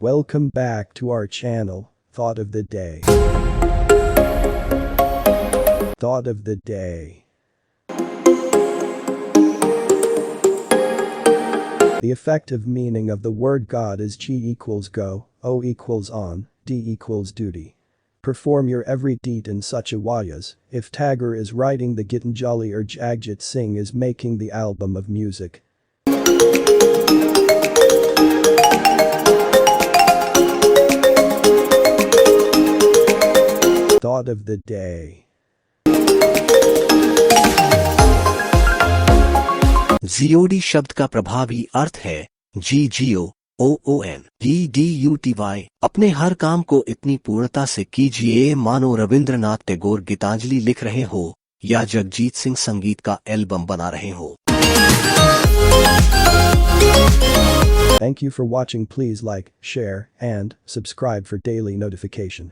Welcome back to our channel, Thought of the Day. Thought of the Day. The effective meaning of the word God is G equals go, O equals on, D equals duty. Perform your every deed in such a way as if Tagore is writing the Gitanjali or Jagjit Singh is making the album of music. Thought of the Day. GOD शब्द का प्रभावी अर्थ है GGOONDDUTY। अपने हर काम को इतनी पूर्णता से कीजिए मानो रविंद्रनाथ टैगोर गीतांजलि लिख रहे हो या जगजीत सिंह संगीत का एल्बम बना रहे हो। Thank you for watching. Please like, share, and subscribe for daily notification.